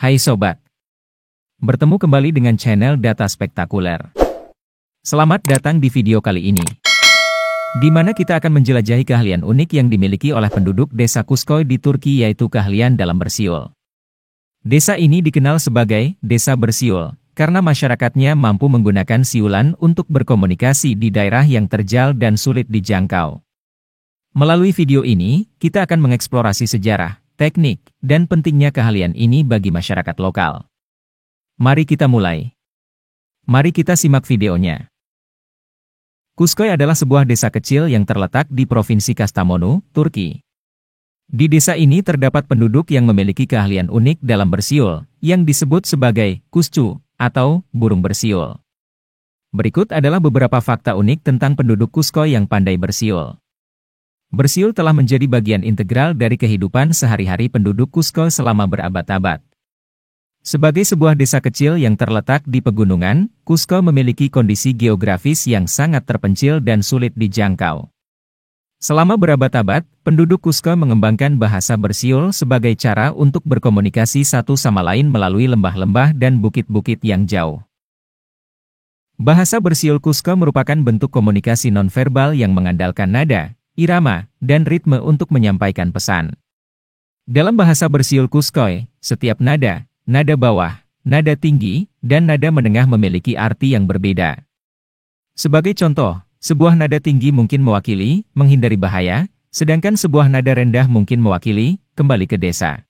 Hai Sobat, bertemu kembali dengan channel Data Spektakuler. Selamat datang di video kali ini, di mana kita akan menjelajahi keahlian unik yang dimiliki oleh penduduk desa Kuskoy di Turki, yaitu keahlian dalam bersiul. Desa ini dikenal sebagai Desa Bersiul, karena masyarakatnya mampu menggunakan siulan untuk berkomunikasi di daerah yang terjal dan sulit dijangkau. Melalui video ini, kita akan mengeksplorasi sejarah, teknik, dan pentingnya keahlian ini bagi masyarakat lokal. Mari kita mulai. Mari kita simak videonya. Kuskoy adalah sebuah desa kecil yang terletak di Provinsi Kastamonu, Turki. Di desa ini terdapat penduduk yang memiliki keahlian unik dalam bersiul, yang disebut sebagai kuscu, atau burung bersiul. Berikut adalah beberapa fakta unik tentang penduduk Kuskoy yang pandai bersiul. Bersiul telah menjadi bagian integral dari kehidupan sehari-hari penduduk Kuskoy selama berabad-abad. Sebagai sebuah desa kecil yang terletak di pegunungan, Kuskoy memiliki kondisi geografis yang sangat terpencil dan sulit dijangkau. Selama berabad-abad, penduduk Kuskoy mengembangkan bahasa bersiul sebagai cara untuk berkomunikasi satu sama lain melalui lembah-lembah dan bukit-bukit yang jauh. Bahasa bersiul Kuskoy merupakan bentuk komunikasi nonverbal yang mengandalkan nada, irama, dan ritme untuk menyampaikan pesan. Dalam bahasa bersiul Kuskoy, setiap nada, nada bawah, nada tinggi, dan nada menengah memiliki arti yang berbeda. Sebagai contoh, sebuah nada tinggi mungkin mewakili menghindari bahaya, sedangkan sebuah nada rendah mungkin mewakili kembali ke desa.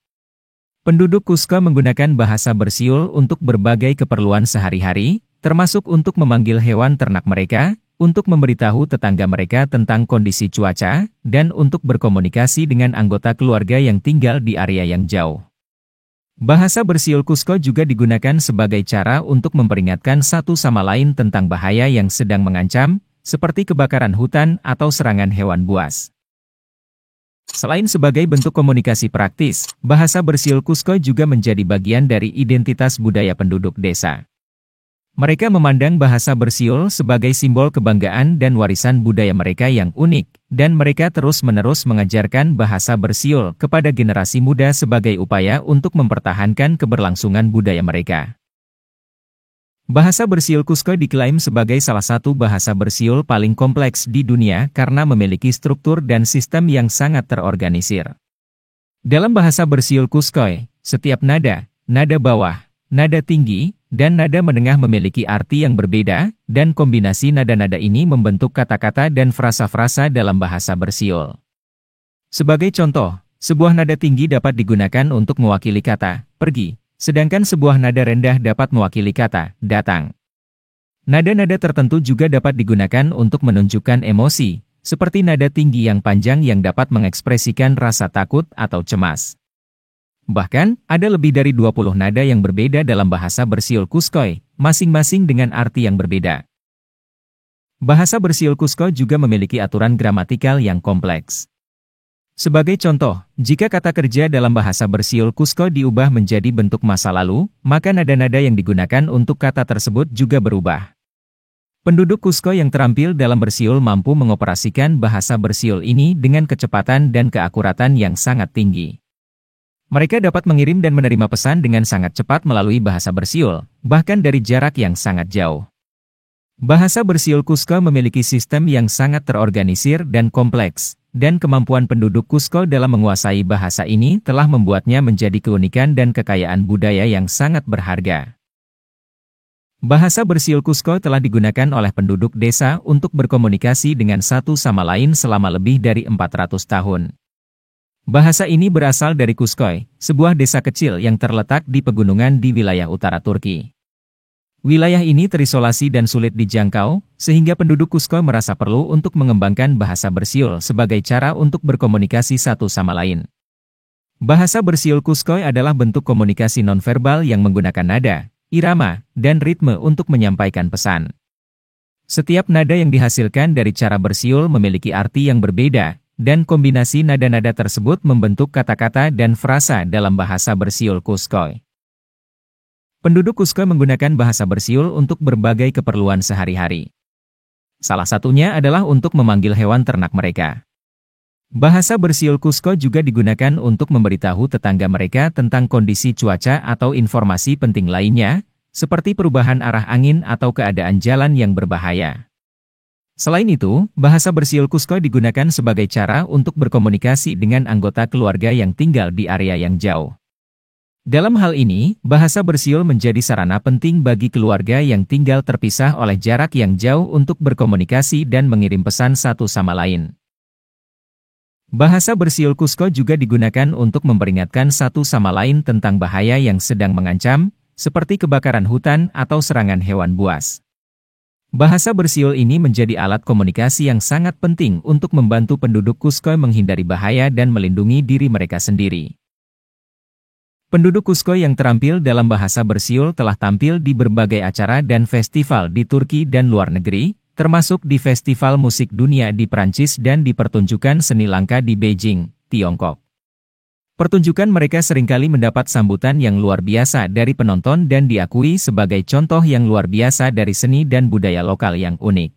Penduduk Kuskoy menggunakan bahasa bersiul untuk berbagai keperluan sehari-hari, termasuk untuk memanggil hewan ternak mereka, untuk memberitahu tetangga mereka tentang kondisi cuaca, dan untuk berkomunikasi dengan anggota keluarga yang tinggal di area yang jauh. Bahasa bersiul Kuskoy juga digunakan sebagai cara untuk memperingatkan satu sama lain tentang bahaya yang sedang mengancam, seperti kebakaran hutan atau serangan hewan buas. Selain sebagai bentuk komunikasi praktis, bahasa bersiul Kuskoy juga menjadi bagian dari identitas budaya penduduk desa. Mereka memandang bahasa bersiul sebagai simbol kebanggaan dan warisan budaya mereka yang unik, dan mereka terus-menerus mengajarkan bahasa bersiul kepada generasi muda sebagai upaya untuk mempertahankan keberlangsungan budaya mereka. Bahasa bersiul Kuskoy diklaim sebagai salah satu bahasa bersiul paling kompleks di dunia karena memiliki struktur dan sistem yang sangat terorganisir. Dalam bahasa bersiul Kuskoy, setiap nada, nada bawah, nada tinggi, dan nada menengah memiliki arti yang berbeda, dan kombinasi nada-nada ini membentuk kata-kata dan frasa-frasa dalam bahasa bersiul. Sebagai contoh, sebuah nada tinggi dapat digunakan untuk mewakili kata pergi, sedangkan sebuah nada rendah dapat mewakili kata datang. Nada-nada tertentu juga dapat digunakan untuk menunjukkan emosi, seperti nada tinggi yang panjang yang dapat mengekspresikan rasa takut atau cemas. Bahkan, ada lebih dari 20 nada yang berbeda dalam bahasa bersiul Kuskoy, masing-masing dengan arti yang berbeda. Bahasa bersiul Kuskoy juga memiliki aturan gramatikal yang kompleks. Sebagai contoh, jika kata kerja dalam bahasa bersiul Kuskoy diubah menjadi bentuk masa lalu, maka nada-nada yang digunakan untuk kata tersebut juga berubah. Penduduk Kuskoy yang terampil dalam bersiul mampu mengoperasikan bahasa bersiul ini dengan kecepatan dan keakuratan yang sangat tinggi. Mereka dapat mengirim dan menerima pesan dengan sangat cepat melalui bahasa bersiul, bahkan dari jarak yang sangat jauh. Bahasa bersiul Kuskoy memiliki sistem yang sangat terorganisir dan kompleks, dan kemampuan penduduk Kuskoy dalam menguasai bahasa ini telah membuatnya menjadi keunikan dan kekayaan budaya yang sangat berharga. Bahasa bersiul Kuskoy telah digunakan oleh penduduk desa untuk berkomunikasi dengan satu sama lain selama lebih dari 400 tahun. Bahasa ini berasal dari Kuskoy, sebuah desa kecil yang terletak di pegunungan di wilayah utara Turki. Wilayah ini terisolasi dan sulit dijangkau, sehingga penduduk Kuskoy merasa perlu untuk mengembangkan bahasa bersiul sebagai cara untuk berkomunikasi satu sama lain. Bahasa bersiul Kuskoy adalah bentuk komunikasi nonverbal yang menggunakan nada, irama, dan ritme untuk menyampaikan pesan. Setiap nada yang dihasilkan dari cara bersiul memiliki arti yang berbeda, dan kombinasi nada-nada tersebut membentuk kata-kata dan frasa dalam bahasa bersiul Kuskoy. Penduduk Kuskoy menggunakan bahasa bersiul untuk berbagai keperluan sehari-hari. Salah satunya adalah untuk memanggil hewan ternak mereka. Bahasa bersiul Cusco juga digunakan untuk memberitahu tetangga mereka tentang kondisi cuaca atau informasi penting lainnya, seperti perubahan arah angin atau keadaan jalan yang berbahaya. Selain itu, bahasa bersiul Cusco digunakan sebagai cara untuk berkomunikasi dengan anggota keluarga yang tinggal di area yang jauh. Dalam hal ini, bahasa bersiul menjadi sarana penting bagi keluarga yang tinggal terpisah oleh jarak yang jauh untuk berkomunikasi dan mengirim pesan satu sama lain. Bahasa bersiul Cusco juga digunakan untuk memperingatkan satu sama lain tentang bahaya yang sedang mengancam, seperti kebakaran hutan atau serangan hewan buas. Bahasa bersiul ini menjadi alat komunikasi yang sangat penting untuk membantu penduduk Cusco menghindari bahaya dan melindungi diri mereka sendiri. Penduduk Cusco yang terampil dalam bahasa bersiul telah tampil di berbagai acara dan festival di Turki dan luar negeri, termasuk di Festival Musik Dunia di Prancis dan di pertunjukan seni langka di Beijing, Tiongkok. Pertunjukan mereka seringkali mendapat sambutan yang luar biasa dari penonton dan diakui sebagai contoh yang luar biasa dari seni dan budaya lokal yang unik.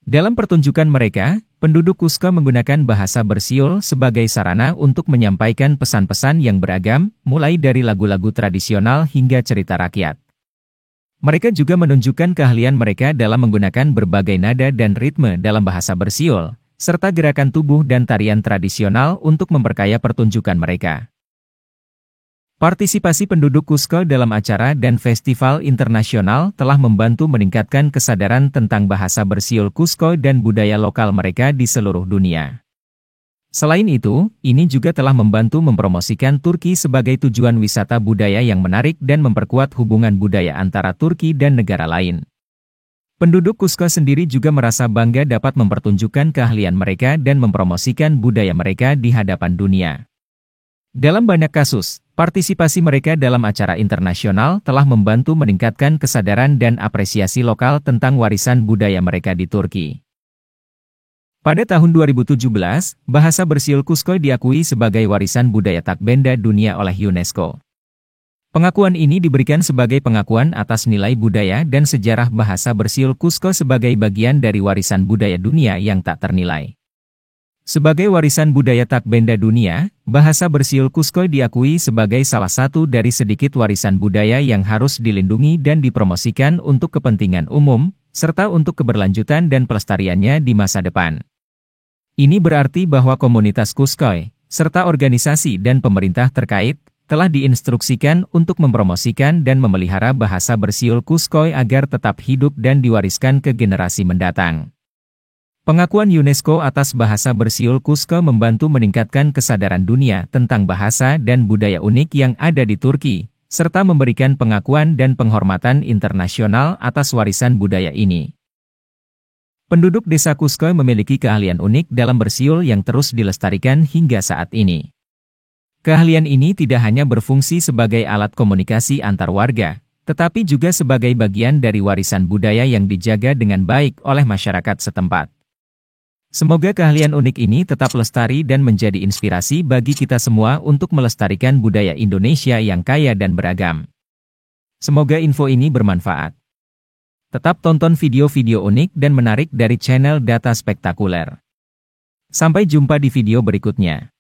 Dalam pertunjukan mereka, penduduk Cusco menggunakan bahasa bersiul sebagai sarana untuk menyampaikan pesan-pesan yang beragam, mulai dari lagu-lagu tradisional hingga cerita rakyat. Mereka juga menunjukkan keahlian mereka dalam menggunakan berbagai nada dan ritme dalam bahasa bersiul, serta gerakan tubuh dan tarian tradisional untuk memperkaya pertunjukan mereka. Partisipasi penduduk Cusco dalam acara dan festival internasional telah membantu meningkatkan kesadaran tentang bahasa bersiul Cusco dan budaya lokal mereka di seluruh dunia. Selain itu, ini juga telah membantu mempromosikan Turki sebagai tujuan wisata budaya yang menarik dan memperkuat hubungan budaya antara Turki dan negara lain. Penduduk Cusco sendiri juga merasa bangga dapat mempertunjukkan keahlian mereka dan mempromosikan budaya mereka di hadapan dunia. Dalam banyak kasus, partisipasi mereka dalam acara internasional telah membantu meningkatkan kesadaran dan apresiasi lokal tentang warisan budaya mereka di Turki. Pada tahun 2017, bahasa bersiul Cusco diakui sebagai warisan budaya tak benda dunia oleh UNESCO. Pengakuan ini diberikan sebagai pengakuan atas nilai budaya dan sejarah bahasa bersiul Cusco sebagai bagian dari warisan budaya dunia yang tak ternilai. Sebagai warisan budaya tak benda dunia, bahasa bersiul Cusco diakui sebagai salah satu dari sedikit warisan budaya yang harus dilindungi dan dipromosikan untuk kepentingan umum, serta untuk keberlanjutan dan pelestariannya di masa depan. Ini berarti bahwa komunitas Cusco, serta organisasi dan pemerintah terkait, telah diinstruksikan untuk mempromosikan dan memelihara bahasa bersiul Cusco agar tetap hidup dan diwariskan ke generasi mendatang. Pengakuan UNESCO atas bahasa bersiul Cusco membantu meningkatkan kesadaran dunia tentang bahasa dan budaya unik yang ada di Turki, serta memberikan pengakuan dan penghormatan internasional atas warisan budaya ini. Penduduk desa Cusco memiliki keahlian unik dalam bersiul yang terus dilestarikan hingga saat ini. Keahlian ini tidak hanya berfungsi sebagai alat komunikasi antar warga, tetapi juga sebagai bagian dari warisan budaya yang dijaga dengan baik oleh masyarakat setempat. Semoga keahlian unik ini tetap lestari dan menjadi inspirasi bagi kita semua untuk melestarikan budaya Indonesia yang kaya dan beragam. Semoga info ini bermanfaat. Tetap tonton video-video unik dan menarik dari channel Data Spektakuler. Sampai jumpa di video berikutnya.